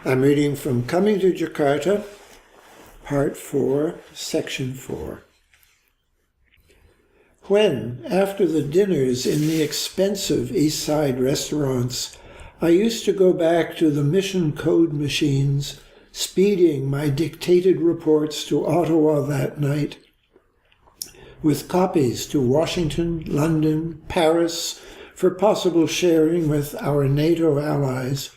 I'm reading from Coming to Jakarta, Part 4, Section 4. When, after the dinners in the expensive East Side restaurants, I used to go back to the mission code machines, speeding my dictated reports to Ottawa that night, with copies to Washington, London, Paris, for possible sharing with our NATO allies.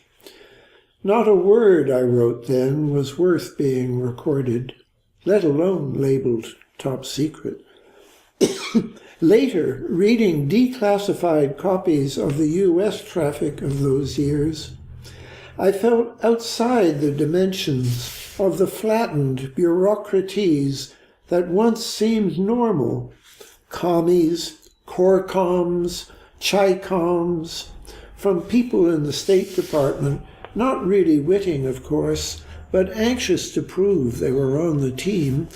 Not a word I wrote then was worth being recorded, let alone labeled top secret. Later, reading declassified copies of the U.S. traffic of those years, I felt outside the dimensions of the flattened bureaucraties that once seemed normal. Commies, Corcoms, Chicoms, from people in the State Department, not really witting, of course, but anxious to prove they were on the team.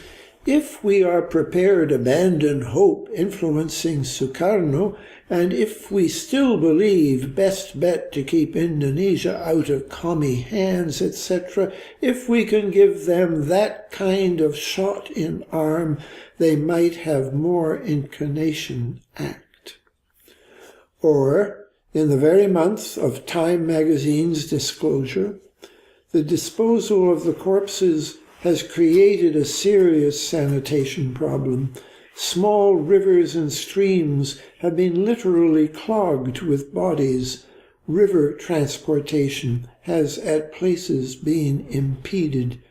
If we are prepared to abandon hope influencing Sukarno, and if we still believe best bet to keep Indonesia out of commie hands, etc., if we can give them that kind of shot in arm, they might have more inclination act. Or, in the very month of Time magazine's disclosure, the disposal of the corpses has created a serious sanitation problem. Small rivers and streams have been literally clogged with bodies. River transportation has at places been impeded.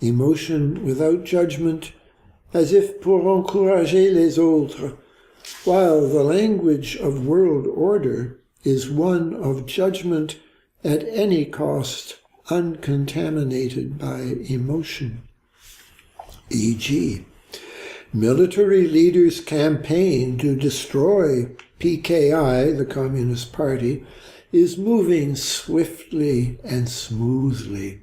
Emotion without judgment, as if pour encourager les autres, while the language of world order is one of judgment at any cost, uncontaminated by emotion. E.g., military leaders' campaign to destroy PKI, the Communist Party, is moving swiftly and smoothly.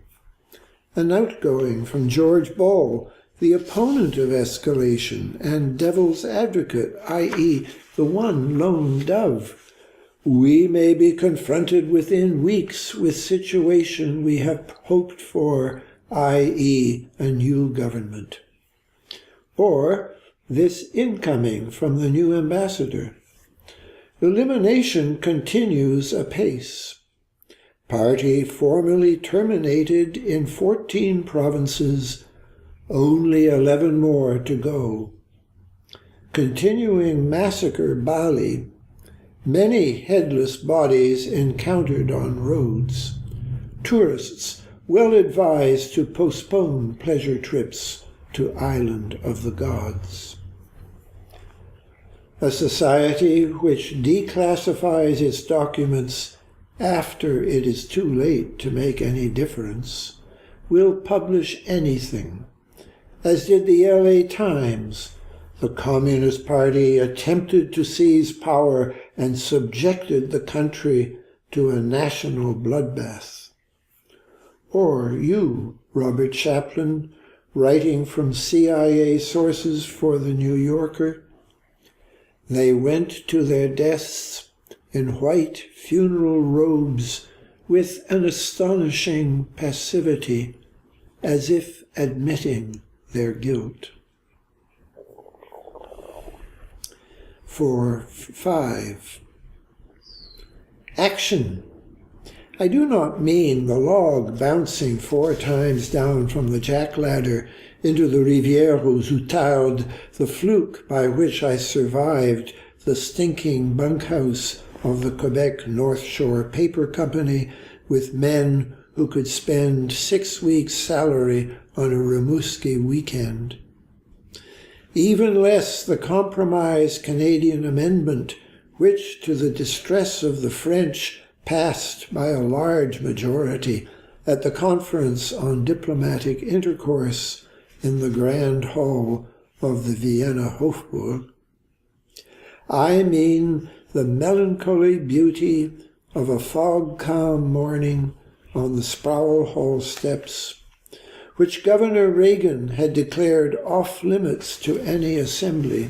An outgoing from George Ball, the opponent of escalation and devil's advocate, i.e., the one lone dove. We may be confronted within weeks with situation we have hoped for, i.e., a new government. Or this incoming from the new ambassador. Elimination continues apace. Party formally terminated in 14 provinces, only 11 more to go. Continuing massacre Bali. Many headless bodies encountered on roads. Tourists well advised to postpone pleasure trips to Island of the Gods. A society which declassifies its documents after it is too late to make any difference will publish anything, as did the LA Times. The Communist Party attempted to seize power and subjected the country to a national bloodbath. Or you, Robert Chaplin, writing from CIA sources for The New Yorker, they went to their deaths in white funeral robes with an astonishing passivity, as if admitting their guilt. 4.5. Action. I do not mean the log bouncing 4 times down from the jack-ladder into the Rivière aux Outardes, the fluke by which I survived the stinking bunkhouse of the Quebec North Shore Paper Company with men who could spend 6 weeks' salary on a Rimouski weekend. Even less the compromise Canadian amendment, which, to the distress of the French, passed by a large majority at the Conference on Diplomatic Intercourse in the Grand Hall of the Vienna Hofburg. I mean the melancholy beauty of a fog-calm morning on the Sproul Hall steps, which Governor Reagan had declared off-limits to any assembly,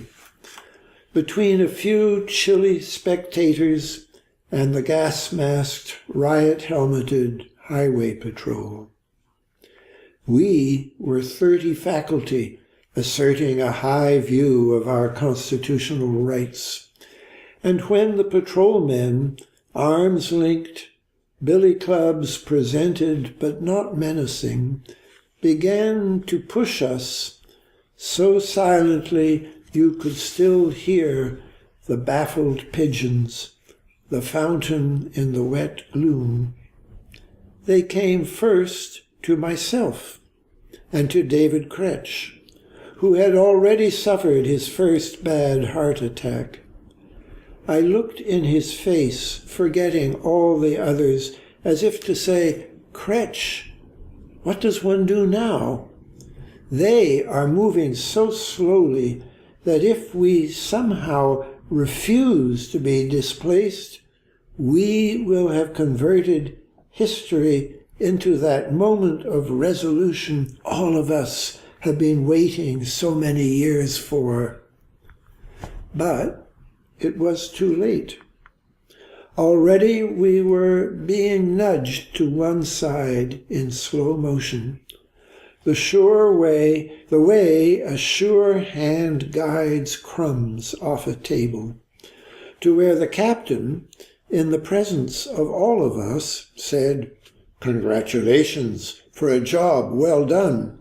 between a few chilly spectators and the gas-masked, riot-helmeted highway patrol. We were 30 faculty asserting a high view of our constitutional rights. And when the patrolmen, arms linked, billy clubs presented but not menacing, began to push us so silently you could still hear the baffled pigeons, the fountain in the wet gloom. They came first to myself and to David Kretsch, who had already suffered his first bad heart attack. I looked in his face, forgetting all the others, as if to say, Kretsch, what does one do now? They are moving so slowly that if we somehow refuse to be displaced, we will have converted history into that moment of resolution all of us have been waiting so many years for. But it was too late. Already we were being nudged to one side in slow motion. The way a sure hand guides crumbs off a table, to where the captain, in the presence of all of us, said, "Congratulations for a job well done."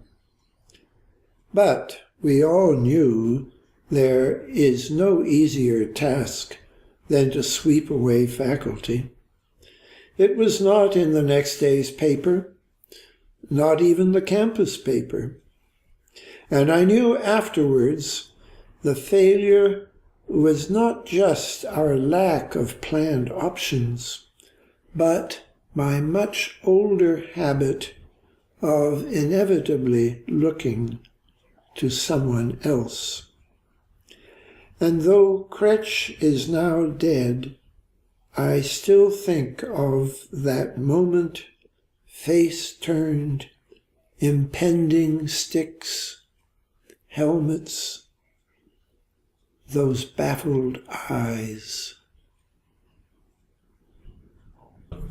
But we all knew there is no easier task than to sweep away faculty. It was not in the next day's paper, not even the campus paper. And I knew afterwards the failure was not just our lack of planned options, but my much older habit of inevitably looking to someone else. And though Kretsch is now dead, I still think of that moment, face turned, impending sticks, helmets, those baffled eyes.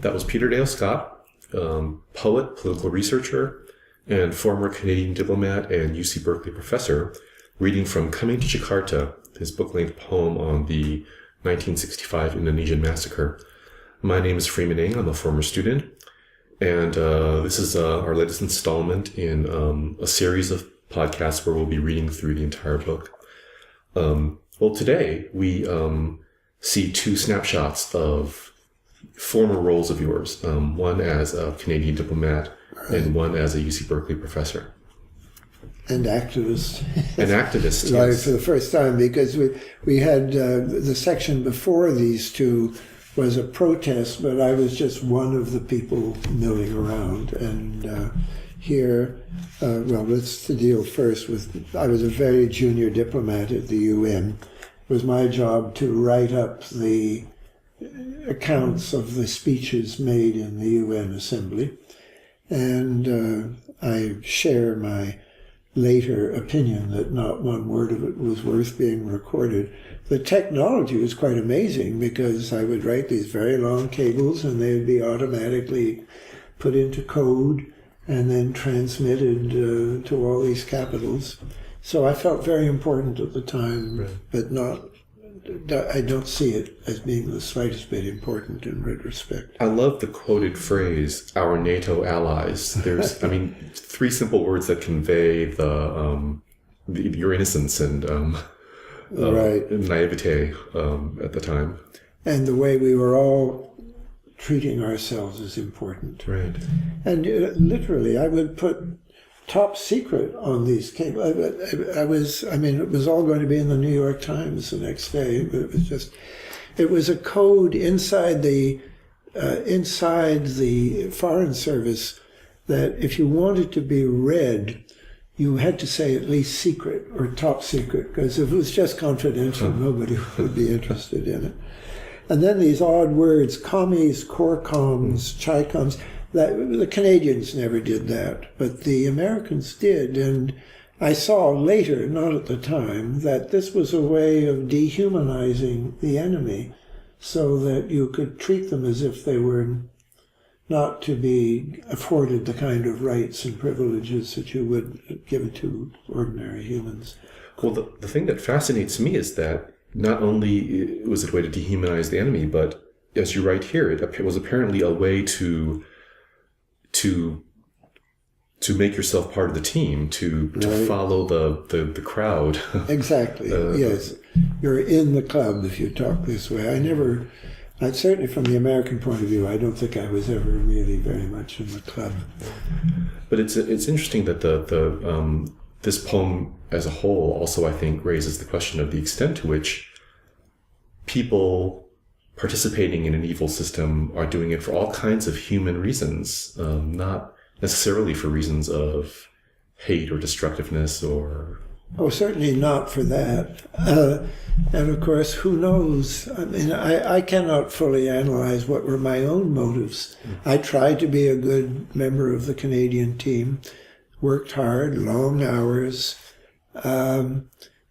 That was Peter Dale Scott, poet, political researcher, and former Canadian diplomat and UC Berkeley professor, reading from Coming to Jakarta, his book-length poem on the 1965 Indonesian massacre. My name is Freeman Ng. I'm a former student, and this is our latest installment in a series of podcasts where we'll be reading through the entire book. Well, today we see two snapshots of former roles of yours, one as a Canadian diplomat and one as a UC Berkeley professor. And activist. An activist, Like yes. for the first time, because we had the section before these two was a protest, but I was just one of the people milling around. And here, well, let's deal first with, I was a very junior diplomat at the UN. It was my job to write up the accounts of the speeches made in the UN Assembly. And I share my later opinion that not one word of it was worth being recorded. The technology was quite amazing because I would write these very long cables and they would be automatically put into code and then transmitted to all these capitals. So I felt very important at the time, right. But I don't see it as being the slightest bit important in retrospect. I love the quoted phrase, our NATO allies. There's, three simple words that convey your innocence and right. naivete at the time. And the way we were all treating ourselves is important. Right. And literally, I would put top secret on these cables. It was all going to be in the New York Times the next day, but it was a code inside the Foreign Service that if you wanted to be read, you had to say at least secret or top secret, because if it was just confidential, nobody would be interested in it. And then these odd words, commies, corcoms, chicoms, the Canadians never did that, but the Americans did. And I saw later, not at the time, that this was a way of dehumanizing the enemy so that you could treat them as if they were not to be afforded the kind of rights and privileges that you would give to ordinary humans. Well, the thing that fascinates me is that not only was it a way to dehumanize the enemy, but as you write here, it was apparently a way to make yourself part of the team, to Right. follow the crowd. Exactly, yes. You're in the club if you talk this way. I certainly from the American point of view, I don't think I was ever really very much in the club. But it's interesting that this poem as a whole also, I think, raises the question of the extent to which people participating in an evil system are doing it for all kinds of human reasons, not necessarily for reasons of hate or destructiveness or... Oh, certainly not for that. And of course, who knows? I mean, I cannot fully analyze what were my own motives. I tried to be a good member of the Canadian team, worked hard, long hours.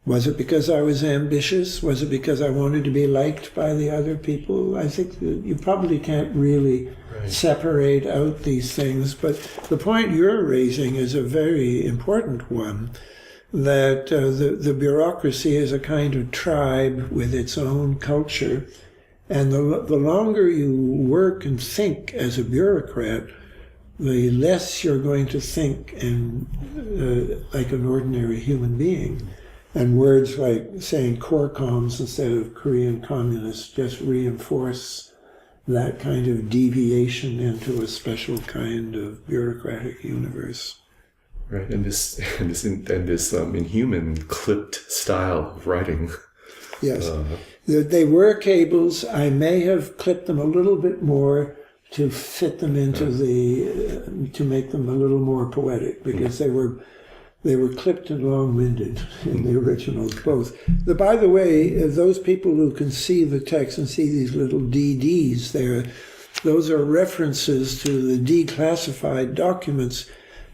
Was it because I was ambitious? Was it because I wanted to be liked by the other people? I think that you probably can't really separate out these things. But the point you're raising is a very important one, that the bureaucracy is a kind of tribe with its own culture. And the longer you work and think as a bureaucrat, the less you're going to think like an ordinary human being. And words like saying Korkoms instead of Korean communists just reinforce that kind of deviation into a special kind of bureaucratic universe. Right, and this inhuman clipped style of writing. Yes, they were cables. I may have clipped them a little bit more to fit them into to make them a little more poetic, because they were clipped and long-winded in the originals, both. By the way, those people who can see the text and see these little DDs there, those are references to the declassified documents.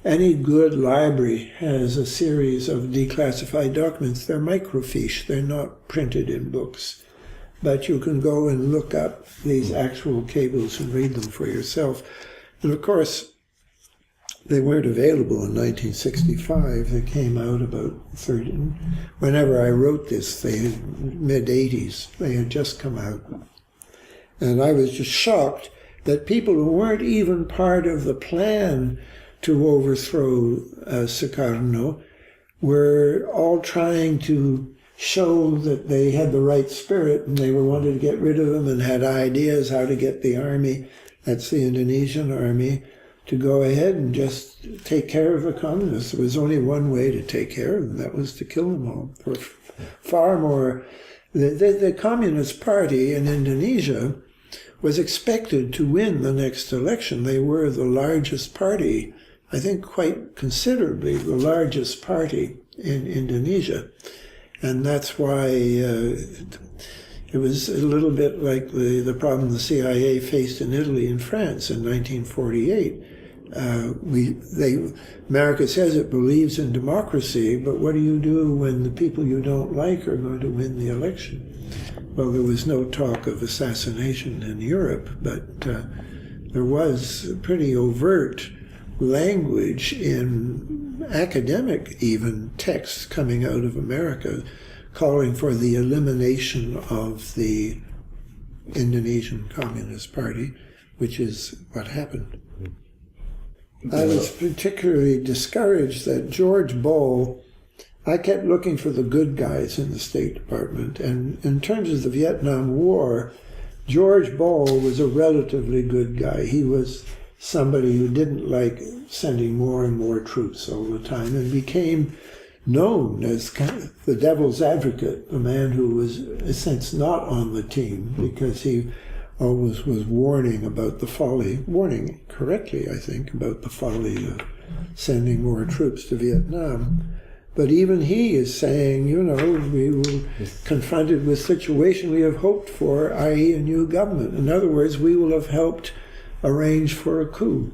Any good library has a series of declassified documents. They're microfiche. They're not printed in books. But you can go and look up these actual cables and read them for yourself. And of course, they weren't available in 1965. They came out about 30. Whenever I wrote this, mid-80s. They had just come out. And I was just shocked that people who weren't even part of the plan to overthrow Sukarno were all trying to show that they had the right spirit and they wanted to get rid of him and had ideas how to get the army, that's the Indonesian army, to go ahead and just take care of the communists. There was only one way to take care of them, that was to kill them all. There were far more... The Communist Party in Indonesia was expected to win the next election. They were the largest party, I think quite considerably the largest party in Indonesia. And that's why it was a little bit like the problem the CIA faced in Italy and France in 1948. America says it believes in democracy, but what do you do when the people you don't like are going to win the election? Well, there was no talk of assassination in Europe, but there was pretty overt language in academic even texts coming out of America calling for the elimination of the Indonesian Communist Party, which is what happened. I was particularly discouraged that George Bull, I kept looking for the good guys in the State Department, and in terms of the Vietnam War, George Bull was a relatively good guy. He was somebody who didn't like sending more and more troops all the time and became known as kind of the devil's advocate, a man who was, in a sense, not on the team because he always was warning correctly, I think, about the folly of sending more troops to Vietnam. But even he is saying, we were confronted with a situation we have hoped for, i.e. a new government. In other words, we will have helped arrange for a coup.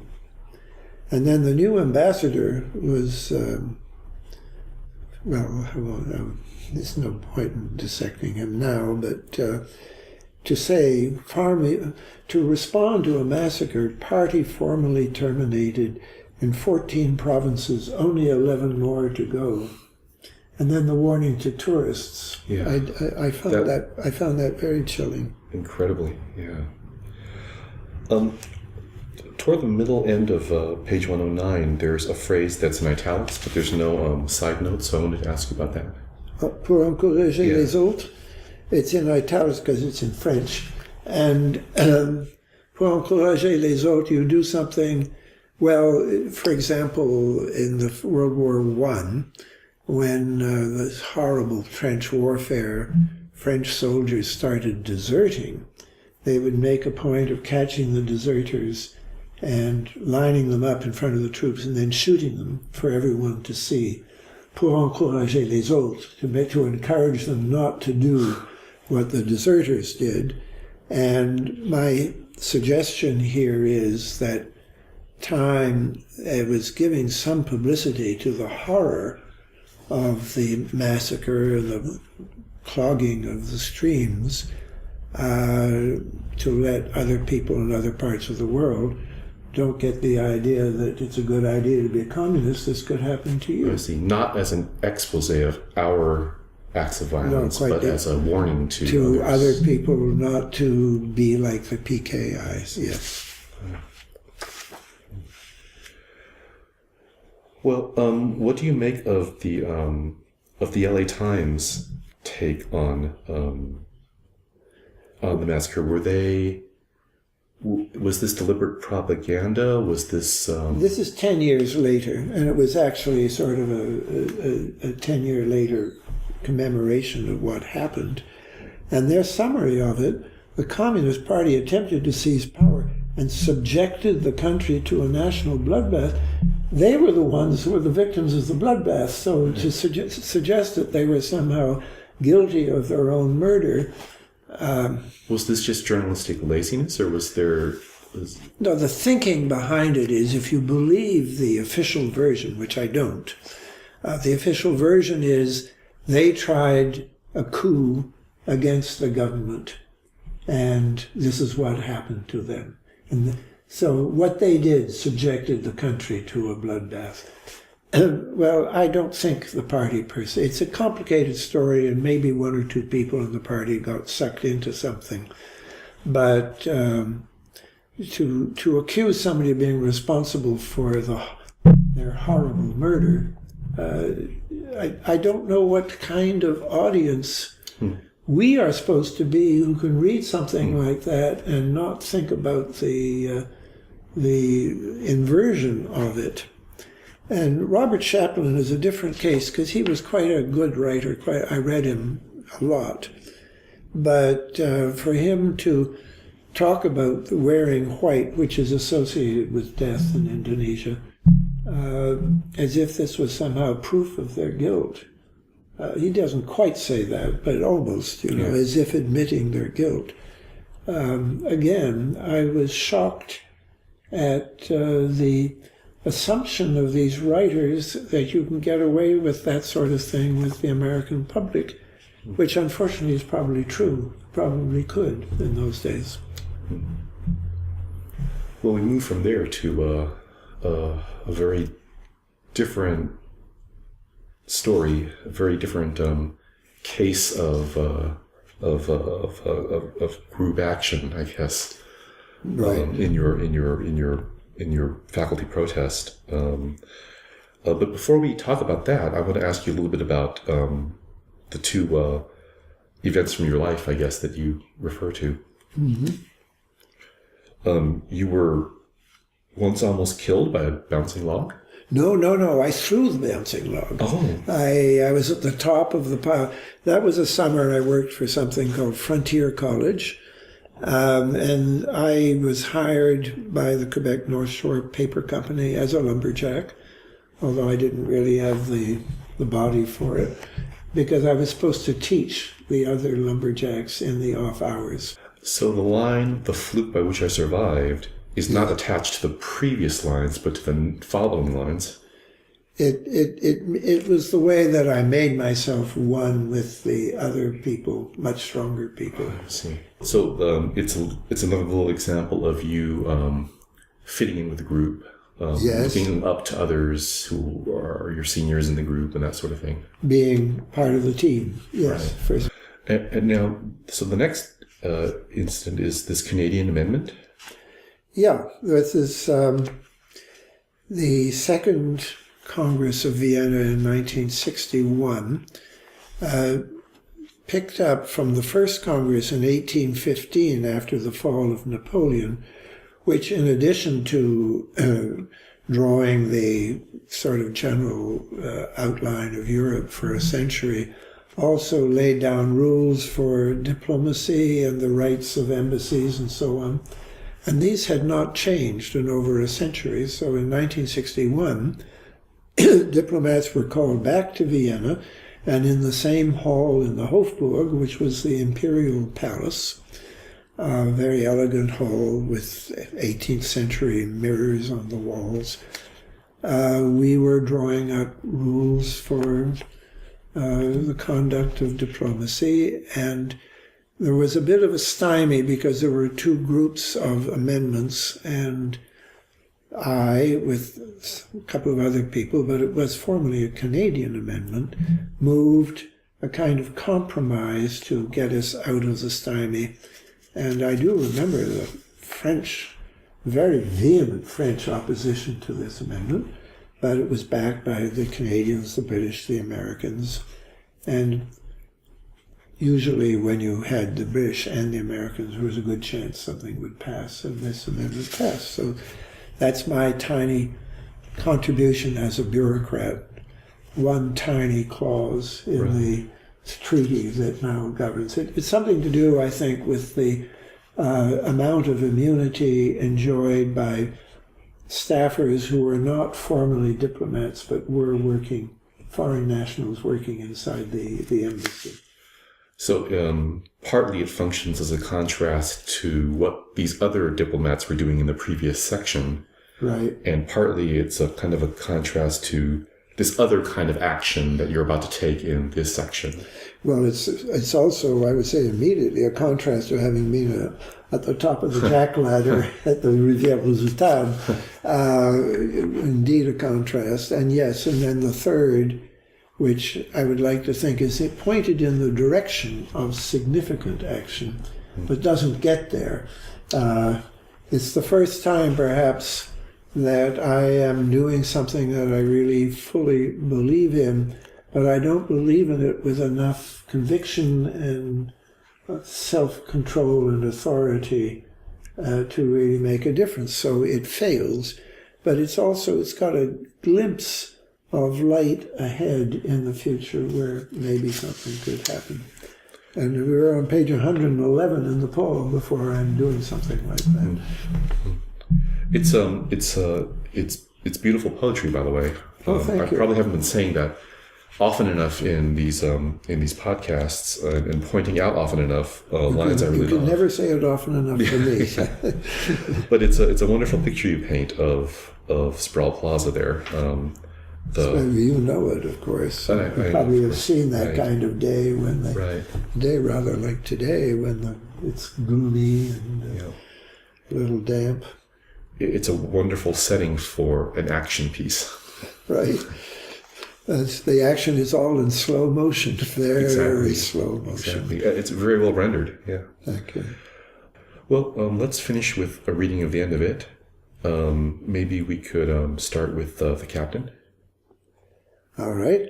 And then the new ambassador was, there's no point in dissecting him now, but to say, to respond to a massacre, party formally terminated in 14 provinces, only 11 more to go. And then the warning to tourists. Yeah. I found that very chilling. Incredibly, yeah. Toward the middle end of page 109, there's a phrase that's in italics, but there's no side note, so I wanted to ask you about that. Pour encourager les autres. It's in italics because it's in French. And pour encourager les autres, you do something, well, for example, in the World War I, when this horrible trench warfare, French soldiers started deserting, they would make a point of catching the deserters and lining them up in front of the troops and then shooting them for everyone to see. Pour encourager les autres, to encourage them not to do what the deserters did. And my suggestion here is that Time was giving some publicity to the horror of the massacre, the clogging of the streams, to let other people in other parts of the world don't get the idea that it's a good idea to be a communist. This could happen to you. I see. Not as an expose of our acts of violence, but as a warning to other people not to be like the PKIs. Yes. Well, what do you make of the LA Times take on the massacre? Was this deliberate propaganda? Was this? This is 10 years later, and it was actually sort of a 10-year later commemoration of what happened. And their summary of it: the Communist Party attempted to seize power and subjected the country to a national bloodbath. They were the ones who were the victims of the bloodbath. So to suggest that they were somehow guilty of their own murder. Was this just journalistic laziness, or was there... No, the thinking behind it is, if you believe the official version, which I don't, the official version is they tried a coup against the government, and this is what happened to them. And so what they did subjected the country to a bloodbath. Well, I don't think the party per se. It's a complicated story, and maybe one or two people in the party got sucked into something. But to accuse somebody of being responsible for their horrible murder, I don't know what kind of audience we are supposed to be who can read something like that and not think about the inversion of it. And Robert Chaplin is a different case because he was quite a good writer. I read him a lot. But for him to talk about the wearing white, which is associated with death in Indonesia, as if this was somehow proof of their guilt. He doesn't quite say that, but almost, as if admitting their guilt. Again, I was shocked at the assumption of these writers that you can get away with that sort of thing with the American public, which unfortunately is probably true, probably could in those days. Well, we move from there to a very different story, a very different case of group action, I guess. Right. In your faculty protest. But before we talk about that, I want to ask you a little bit about the two events from your life, I guess, that you refer to. Mm-hmm. You were once almost killed by a bouncing log? No. I threw the bouncing log. Oh. I was at the top of the pile. That was a summer I worked for something called Frontier College. And I was hired by the Quebec North Shore Paper Company as a lumberjack, although I didn't really have the body for it, because I was supposed to teach the other lumberjacks in the off hours. So the line, "the fluke by which I survived," is not attached to the previous lines, but to the following lines. It was the way that I made myself one with the other people, much stronger people. I see. So it's another little example of you fitting in with the group, Yes. looking up to others who are your seniors in the group and that sort of thing. Being part of the team, yes. Right. First. And now, so the next incident is this Canadian amendment. Yeah, this is the Second Congress of Vienna in 1961, picked up from the First Congress in 1815 after the fall of Napoleon, which, in addition to drawing the sort of general outline of Europe for a century, also laid down rules for diplomacy and the rights of embassies and so on. And these had not changed in over a century. So in 1961, diplomats were called back to Vienna, and in the same hall in the Hofburg, which was the imperial palace, a very elegant hall with 18th century mirrors on the walls, we were drawing up rules for the conduct of diplomacy, and there was a bit of a stymie because there were two groups of amendments, and I, with a couple of other people, but it was formally a Canadian amendment, moved a kind of compromise to get us out of the stymie. And I do remember the French, very vehement French opposition to this amendment, but it was backed by the Canadians, the British, the Americans, and usually when you had the British and the Americans, there was a good chance something would pass, and this amendment passed. So that's my tiny contribution as a bureaucrat, one tiny clause in the treaty that now governs it. It's something to do, I think, with the amount of immunity enjoyed by staffers who were not formally diplomats but were working, foreign nationals working inside the embassy. So partly it functions as a contrast to what these other diplomats were doing in the previous section. Right. And partly it's a kind of a contrast to this other kind of action that you're about to take in this section. Well, it's also, I would say, immediately a contrast to having been at the top of the jack ladder at the Rivière Resultat. Indeed, a contrast. And yes, and then the third, which I would like to think is it pointed in the direction of significant action, but doesn't get there. It's the first time, perhaps, that I am doing something that I really fully believe in, but I don't believe in it with enough conviction and self-control and authority to really make a difference. So it fails, but it's got a glimpse of light ahead in the future where maybe something could happen. And we were on page 111 in the poem before I'm doing something like that. It's beautiful poetry, by the way. Thank you. I probably haven't been saying that often enough in these podcasts and pointing out often enough lines I really love. You can never say it often enough for me. But it's a wonderful picture you paint of Sproul Plaza there. You know it, of course. You probably have seen that kind of day when day rather like today when it's gloomy and a little damp. It's a wonderful setting for an action piece. Right. The action is all in slow motion, very slow motion. Exactly. It's very well rendered, yeah. Thank you. Well, let's finish with a reading of the end of it. Maybe we could start with the captain. All right.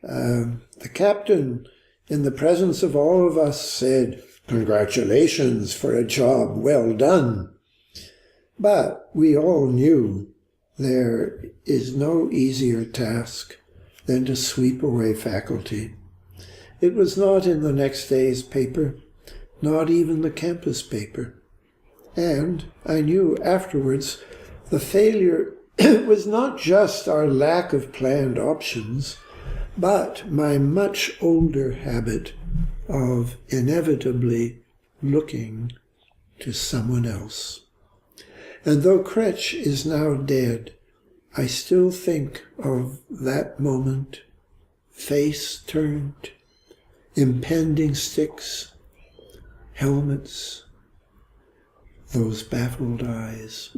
The captain, in the presence of all of us, said, "Congratulations for a job well done." But we all knew there is no easier task than to sweep away faculty. It was not in the next day's paper, not even the campus paper. And I knew afterwards the failure was not just our lack of planned options, but my much older habit of inevitably looking to someone else. And though Kretsch is now dead, I still think of that moment, face turned, impending sticks, helmets, those baffled eyes.